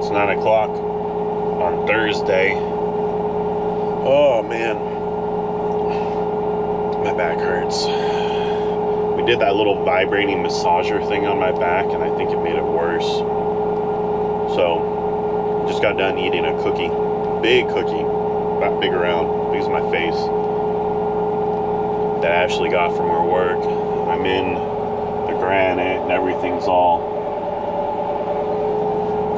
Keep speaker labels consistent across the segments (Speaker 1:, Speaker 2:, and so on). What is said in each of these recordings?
Speaker 1: It's 9 o'clock on Thursday. Oh man, my back hurts. We did that little vibrating massager thing on my back, and I think it made it worse. So, just got done eating a cookie. Big cookie. About big around. Big as my face. That Ashley got from her work. I'm in the granite and everything's all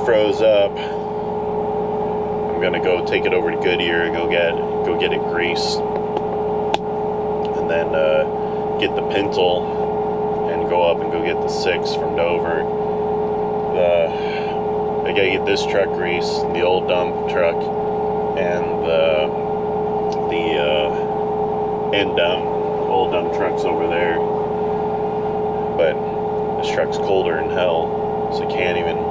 Speaker 1: froze up. I'm gonna go take it over to Goodyear, go get it greased, and then get the pintle and go up and go get the 6 from Dover. I gotta get this truck greased, the old dump truck, and the end dump, old dump truck's over there. But this truck's colder than hell, so can't even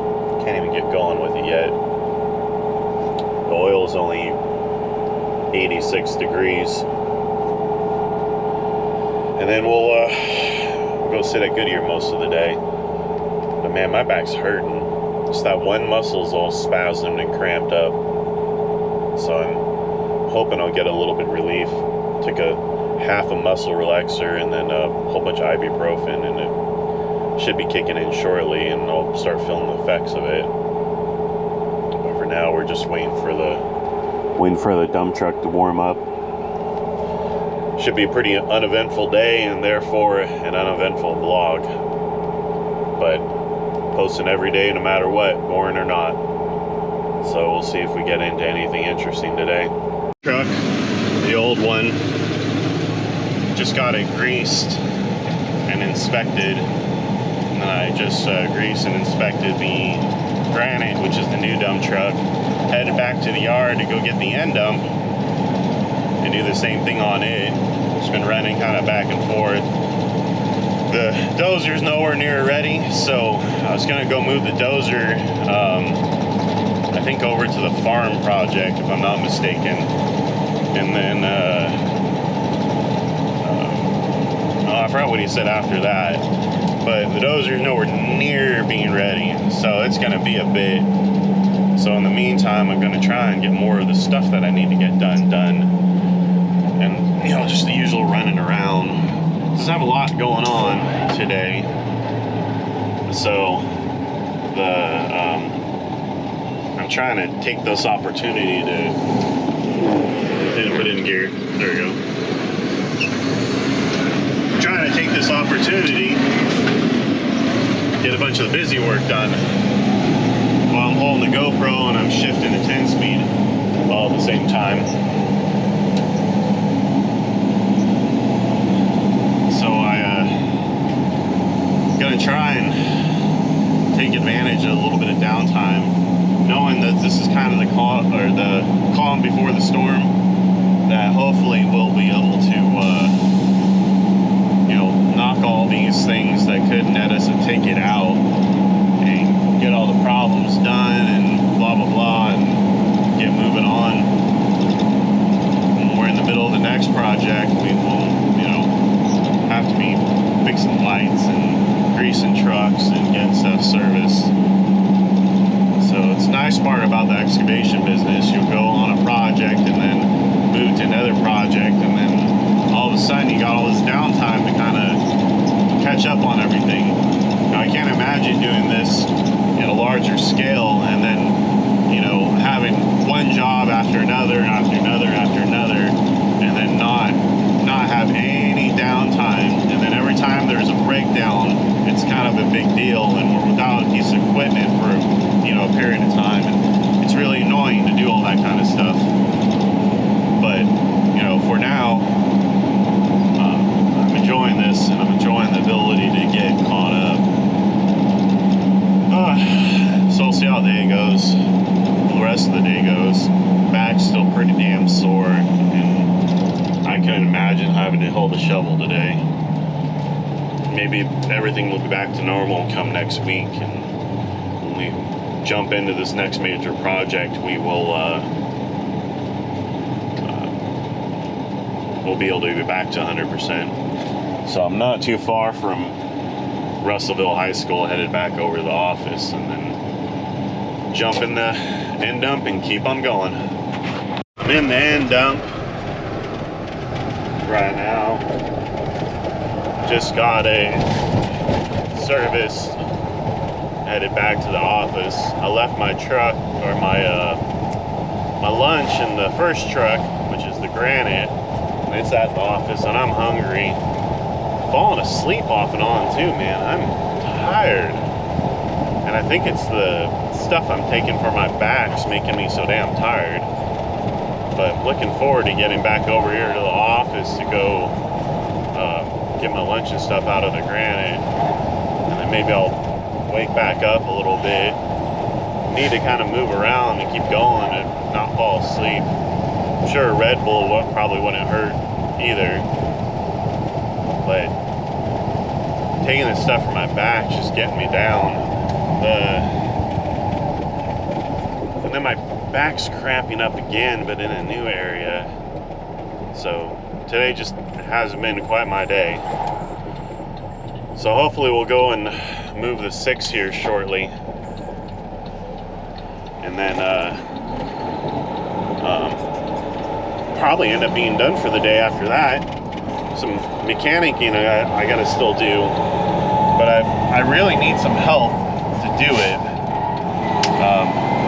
Speaker 1: get going with it yet. The oil is only 86 degrees. And then we'll go sit at Goodyear most of the day. But man, my back's hurting. Just that one muscle's all spasmed and cramped up. So I'm hoping I'll get a little bit relief. Took a half a muscle relaxer and then a whole bunch of ibuprofen, and it should be kicking in shortly, and I'll start feeling the effects of it. But for now, we're just waiting for the dump truck to warm up. Should be a pretty uneventful day, and therefore an uneventful vlog. But posting every day, no matter what, boring or not. So we'll see if we get into anything interesting today. Truck, the old one, just got it greased and inspected. And then I just greased and inspected the Granite, which is the new dump truck. Headed back to the yard to go get the end dump and do the same thing on it. It's been running kind of back and forth. The dozer's nowhere near ready, so I was gonna go move the dozer, I think over to the farm project, if I'm not mistaken. And then, I forgot what he said after that. But the dozer's nowhere near being ready, so it's gonna be a bit. So in the meantime, I'm gonna try and get more of the stuff that I need to get done. And, you know, just the usual running around. Doesn't have a lot going on today. So, I'm trying to take this opportunity to, didn't put it in gear, there we go. I'm trying to take this opportunity, get a bunch of the busy work done while I'm holding the GoPro and I'm shifting to 10 speed all at the same time. So I'm gonna try and take advantage of a little bit of downtime, knowing that this is kind of the calm before the storm, that hopefully we'll be able to you know, knock all these things that could net us a ticket out and get all the problems done and blah blah blah and get moving on. When we're in the middle of the next project, we will, you know, have to be fixing lights and greasing trucks and getting stuff serviced. So it's a nice part about the excavation business. You'll go on a project and then move to another project, and then all of a sudden you got all this downtime to kind of catch up on everything. Now I can't imagine doing this at a larger scale and then, you know, having one job after another after another after another, and then not have any downtime. And then every time there's a breakdown, it's kind of a big deal, and we're without a piece of equipment for, you know, a period of time, and it's really annoying to do all that kind of stuff. But, you know, for now, I'm enjoying this, and I'm enjoying the ability to get caught up. So we'll see how the day goes, the rest of the day goes. Back's still pretty damn sore, and I couldn't imagine having to hold a shovel today. Maybe everything will be back to normal come next week, and when we jump into this next major project, we will we'll be able to be back to 100%. So I'm not too far from Russellville High School, headed back over to the office, and then jump in the end dump and keep on going. I'm in the end dump right now. Just got a service, headed back to the office. I left my truck, or my lunch in the first truck, which is the Granite, and it's at the office, and I'm hungry. Falling asleep off and on too, man. I'm tired. And I think it's the stuff I'm taking for my back's making me so damn tired. But I'm looking forward to getting back over here to the office to go get my lunch and stuff out of the Granite. And then maybe I'll wake back up a little bit. Need to kind of move around and keep going and not fall asleep. I'm sure a Red Bull probably wouldn't hurt either. But taking this stuff from my back just getting me down. And then my back's cramping up again, but in a new area. So today just hasn't been quite my day. So hopefully we'll go and move the 6 here shortly. And then probably end up being done for the day after that. Some mechanicing I gotta still do, but I really need some help to do it.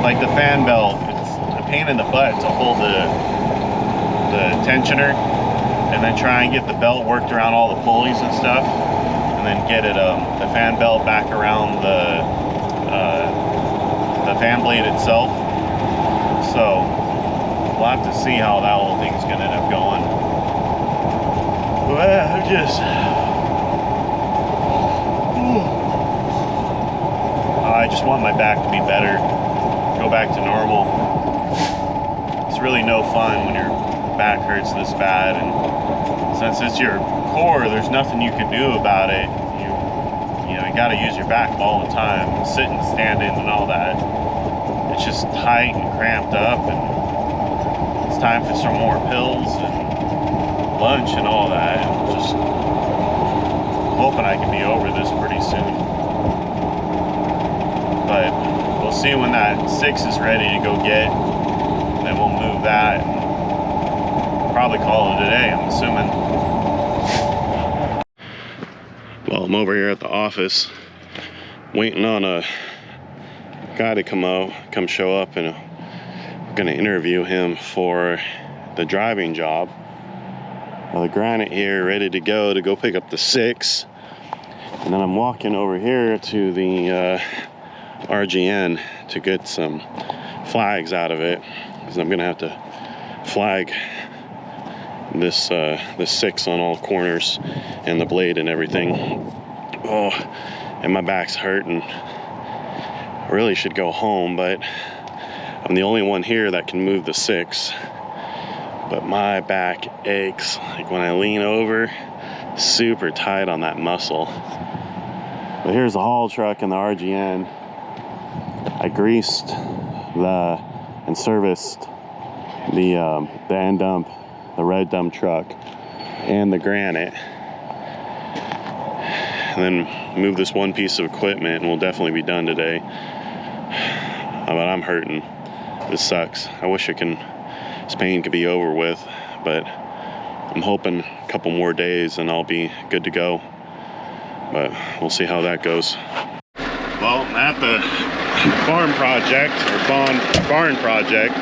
Speaker 1: Like the fan belt, it's a pain in the butt to hold the tensioner and then try and get the belt worked around all the pulleys and stuff, and then get it the fan belt back around the fan blade itself. So we'll have to see how that whole thing's gonna end up going. Well, I just want my back to be better, go back to normal. It's really no fun when your back hurts this bad, and since it's your core, there's nothing you can do about it. You know, you got to use your back all the time, sitting, standing, and all that. It's just tight and cramped up, and it's time for some more pills and lunch and all that. I'm just hoping I can be over this pretty soon. But we'll see when that 6 is ready to go get. Then we'll move that and probably call it a day, I'm assuming. Well, I'm over here at the office waiting on a guy to come show up, and I'm gonna interview him for the driving job. Well, the Granite here ready to go pick up the 6, and then I'm walking over here to the RGN to get some flags out of it, because I'm gonna have to flag this 6 on all corners and the blade and everything. Oh, and my back's hurting. I really should go home, but I'm the only one here that can move the 6. But my back aches. Like when I lean over, super tight on that muscle. But here's the haul truck and the RGN. I greased and serviced the end dump, the red dump truck, and the Granite. And then move this one piece of equipment, and we'll definitely be done today. But I'm hurting. This sucks. I wish this pain could be over with, but I'm hoping a couple more days and I'll be good to go. But we'll see how that goes. Well, at the farm project, or barn project,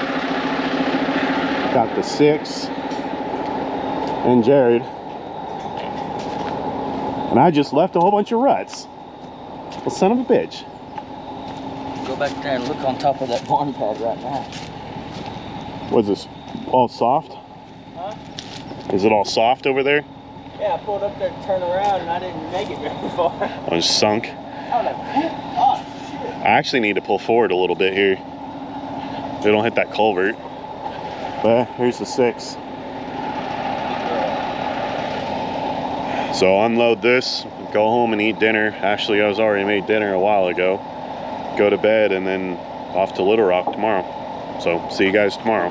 Speaker 1: got the 6 and Jared, and I just left a whole bunch of ruts. Well, son of a bitch.
Speaker 2: Go back there and look on top of that barn pad right now.
Speaker 1: What's this? All soft?
Speaker 2: Huh?
Speaker 1: Is it all soft over there?
Speaker 2: Yeah, I pulled up there to turn around and I didn't make it very far.
Speaker 1: Oh, it's sunk?
Speaker 2: I was like, oh shit.
Speaker 1: I actually need to pull forward a little bit here. They don't hit that culvert. But here's the 6. So unload this, go home and eat dinner. Actually, I was already made dinner a while ago. Go to bed and then off to Little Rock tomorrow. So see you guys tomorrow.